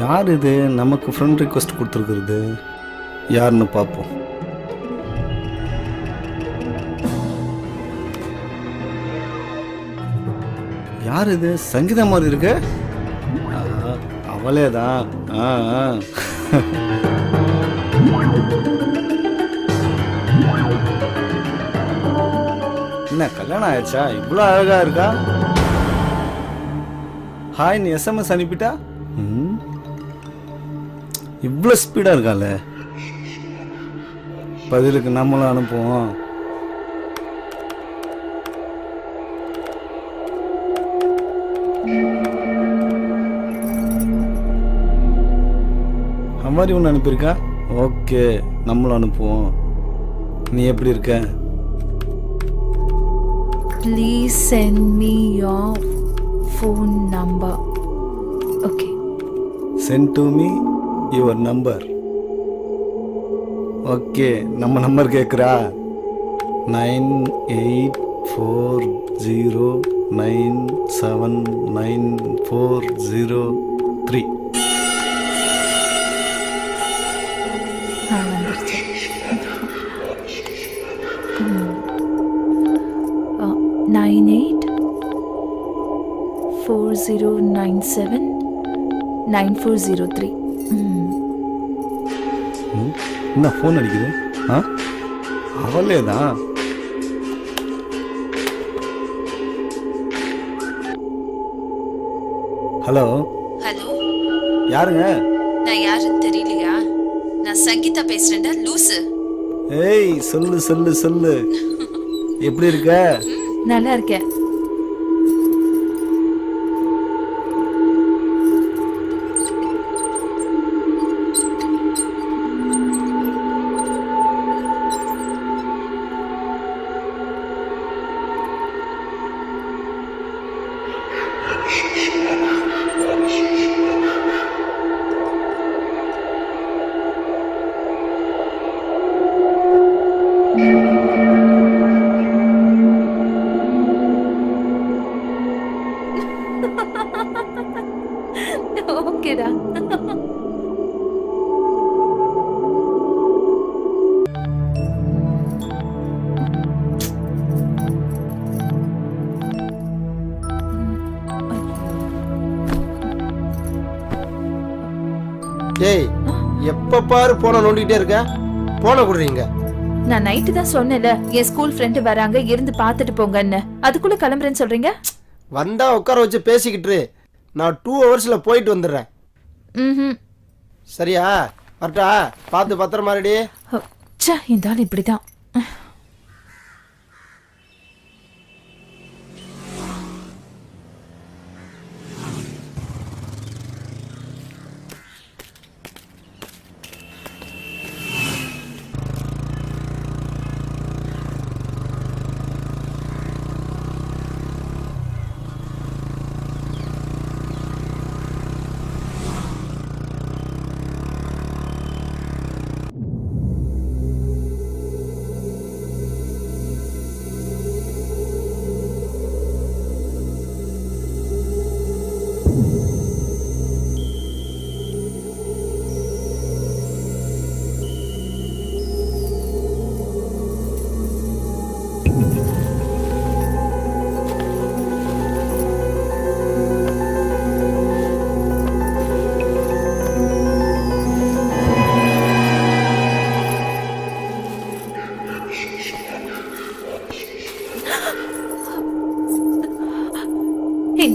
யார் இது நமக்கு ஃப்ரெண்ட் ரிக்வெஸ்ட் கொடுத்துருக்குறது? யாருன்னு பார்ப்போம். யார் இது? சங்கீதா மாதிரி இருக்கு. அவளே தான். என்ன கல்யாணம் ஆயிடுச்சா? இவ்வளோ அழகா இருக்கா? ஹாய், நீ எஸ்எம்எஸ் அனுப்பிட்டா? இவ்வளோ ஸ்பீடாக இருக்கால. பதிலுக்கு நம்மளும் அனுப்புவோம். மாதிரி ஒன்று அனுப்பியிருக்கா. ஓகே, நம்மளும் அனுப்புவோம். நீ எப்படி இருக்க? Please send me your phone number. Okay. Send to me your number. Okay, நம்ம நம்பர் கேட்குறா. 9840979403. வந்துருச்சு. 9840979403. என்ன ஃபோன் அடிக்குது? அவளே தான். ஹலோ. ஹலோ, யாருங்க? நான் யாருன்னு தெரியலையா? நான் சங்கீதா பேசுறேன்டா, லூசு. ஏய், சொல்லு சொல்லு சொல்லு. எப்படி இருக்க? நல்லா இருக்கேன். ஓகேடா. டேய், எப்ப பாரு போன நோண்டிட்டே இருக்க. போன குடுறீங்க. நான் நைட்டு தான் சொன்னேன்ல, என் ஸ்கூல் ஃப்ரெண்டு வராங்க, இருந்து பார்த்துட்டு போங்கன்னு. அதுக்குள்ள கிளம்புறேன்னு சொல்றீங்க. வந்தா உட்கார வச்சு பேசிக்கிட்டு நான் 2 ஹவர்ஸ்ல போயிட்டு வந்துடுறேன். சரியா? வரட்டா? பார்த்து பத்திரமா ரெடி. இந்த ஆள் இப்படிதான்.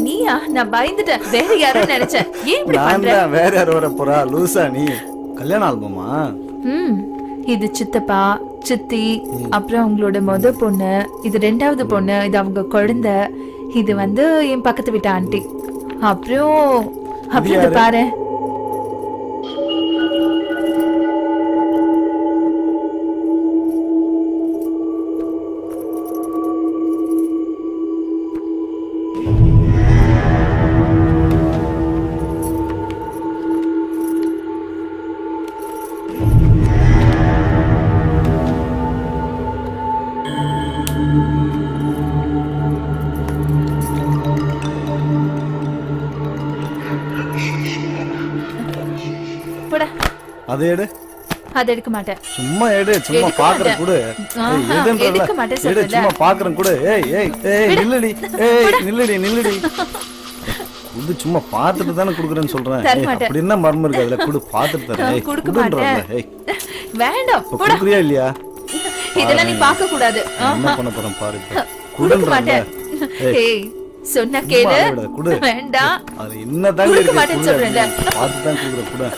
நீயா? நான் பயந்துட்டேன். வேற யாரும் நினைச்சேன். ஏன் இப்படி பண்ற? வேற யார் வர போறா? லூசா நீ? கல்யாண ஆல்பமா? இது சித்தப்பா, சித்தி, அப்புறம் உங்களோட முத பொண்ணு, இது 2வது பொண்ணு, இது அவங்க குழந்தை, இது வந்து என் பக்கத்து வீட்டு ஆண்டி. அப்புறம் இத பாரு. அதை எடு. அதை எடுக்க மாட்டேன். சும்மா எடு, சும்மா எடுக்க பாக்குறேன் மாட்டேன். கூட. ஆஹா, எடுக்க மாட்டேன் எடு, சொல்றேன்ல. சும்மா பாக்குறேன் கூட. ஏய் ஏய் ஏய் நில்லுடி. ஏய் நில்லுடி. இது சும்மா பார்த்துட்டு தானே குடுக்குறேன்னு சொல்றேன். தர ஏய், மாட்டேன். அப்படி என்ன மர்மம் இருக்கு அதுல? குடு, பார்த்துட்டு தரேன். ஏய் கொடுக்க குடுன்றல. மாட்டேன். ஏய் வேண்டாம் இப்ப போடா. குடுக்குறியா இல்லையா? இதெல்லாம் நீ பார்க்க கூடாது. என்ன பண்ண போறேன் பாரு இப்ப. கொடுக்க குடுன்றல. மாட்டேன். ஏய் சொன்னா கேளு. குடு. வேண்டாம். அது என்ன தாங்க கொடுக்க இருக்கு? மாட்டேன்னு சொல்றேன்ல. பார்த்து தான் குடுக்குற குடு.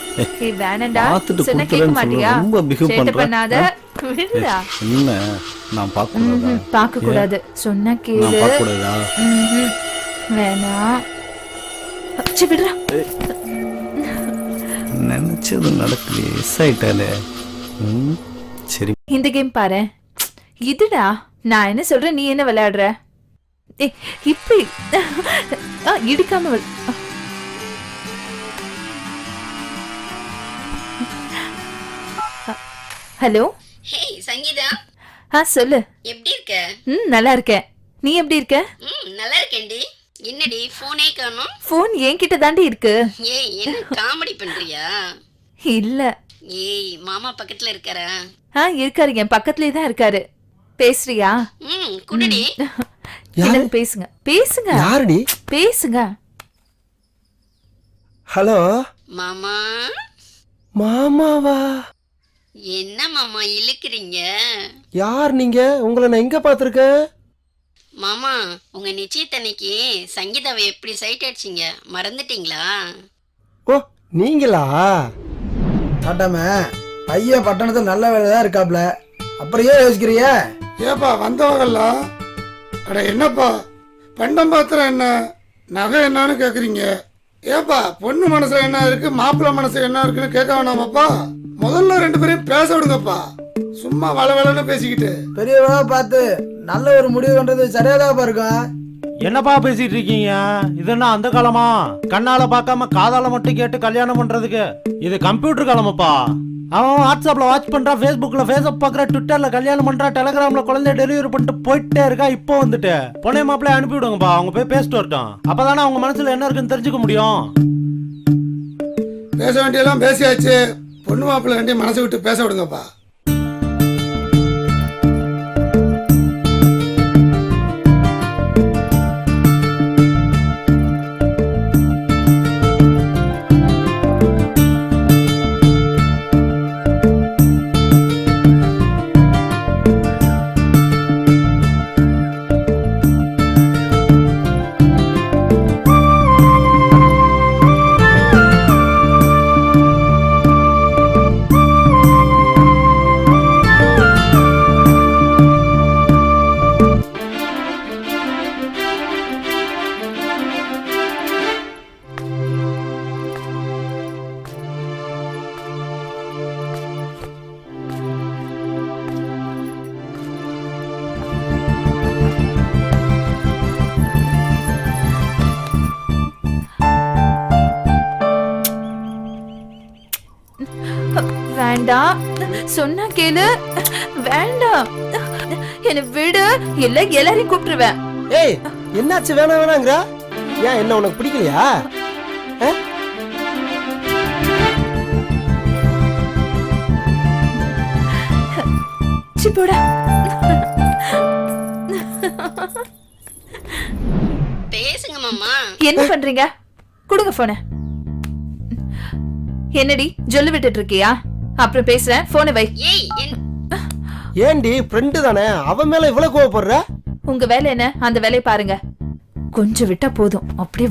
ஏய் வேணாம்டா. பார்த்துட்டு சொன்னா கேட்க குடுக்குறேன்னு மாட்டியா? சொல்றேன். ரொம்ப பிஹேவ் சேட்டை பண்ற. பண்ணாத. விடுடா. என்ன நான் பார்க்க கூடாதா? பார்க்க கூடாது. சொன்னா நான் கேளு. பார்க்க கூடாதா? வேணாம். சி விடுடா. நினைச்சது நடக்கலையே. எஸ் ஆயிட்டாலே. சரி இந்த கேம் பாரு. இதுடா நான் என்ன சொல்றேன், நீ என்ன விளையாடுற? ஏய் இப்படி இடிக்காம ஹலோ. ஹேய் சங்கீதா, சொல்லு. எப்படி இருக்க? நல்லா இருக்கேன். நீ எப்படி இருக்க? நல்லா இருக்கேன்டி. என்னடி போனே காணோம்? போன் என்கிட்ட தாண்டி இருக்கு. ஏய் என்ன காமெடி பண்றியா? இல்ல. ஏய் மாமா பக்கத்துல இருக்காரா? இருக்காரு, என் பக்கத்துலயே தான் இருக்காரு. பேசுறியா? குடுடி. என்னங்க பேசுங்க. பேசுங்க. யாருடி? பேசுங்க. ஹலோ மாமா. மாமாவா? என்ன மாமா இழுக்கிறீங்க? யார் நீங்க? உங்களை நான் எங்க பாத்திருக்கேன்? மாமா உங்க நிச்சயத்தன்னைக்கு சங்கீதாவை எப்படி சைட் அடிச்சிங்க மறந்துட்டீங்களா? ஓ நீங்களா? ஆட்டாம பையன் பட்டணத்துல நல்ல வேலை தான் இருக்காப்ல, அப்புறம் ஏன் யோசிக்கிறிய? ஏப்பா வந்தவங்கெல்லாம் அட என்னப்பா பண்டம் பாத்திரம் என்ன நகை என்னன்னு கேக்குறீங்க? ஏப்பா பொண்ணு மனசுல என்ன இருக்கு மாப்பிள்ளை மனசுல என்ன இருக்குன்னு கேட்க வேணாமாப்பா? முதல்ல ரெண்டு பேரையும் பேச விடுங்கப்பா. சும்மா வளவளன்னு பேசிக்கிட்டு. பெரியவா பார்த்து நல்ல ஒரு முடிவு பண்றது சரியாதாப்பா இருக்கும். என்னப்பா பேசிட்டு இருக்கீங்க? இது என்ன அந்த காலமா? கண்ணால பார்க்காம காதால மட்டும் கேட்டு கல்யாணம் பண்றதுக்கு இது கம்ப்யூட்டர் காலமாப்பா. அவன் வாட்ஸ்அப்ல வாட்ச் பண்றான், ஃபேஸ்புக்ல ஃபேஸ்அப் பாக்குற, ட்விட்டர்ல கல்யாணம் பண்றான், டெலிகிராம்ல குழந்தை டெலிவரி பண்ணிட்டு போயிட்டே இருக்கா. இப்போ வந்துட்டு பொண்ணை மாப்பிள்ளை அனுப்பி விடுங்கப்பா, அவங்க போய் பேசிட்டு வரட்டும். அப்பதானே அவங்க மனசுல என்ன இருக்குன்னு தெரிஞ்சுக்க முடியும். பேச வேண்டியெல்லாம் பேசியாச்சு. பொண்ணு மாப்பிள்ளை ரெண்டையும் மனசை விட்டு பேச விடுங்கப்பா. வேண்டாம். சொன்னா கேளு. வேண்டாம். என்ன விடு, இல்ல எல்லாரையும் கூப்பிட்டுருவேன். ஏய் என்னாச்சு? வேணாங்கிறா? ஏன் என்ன உனக்கு பிடிக்கலையா? சி போடா. பேசுங்க மாமா. என்ன பண்றீங்க? கொடுங்க போன. என்னடி ஜொல்லு விட்டுட்டு இருக்கியா? அப்புறம் பேசுறேன், போனை வை. ஏய் ஏண்டி ஃப்ரெண்டு தானே, அவன் மேல இவ்வளவு கோவப்படுற? உங்க வேலை என்ன? அந்த வேலையை பாருங்க. கொஞ்சம் விட்டா போதும், அப்படியே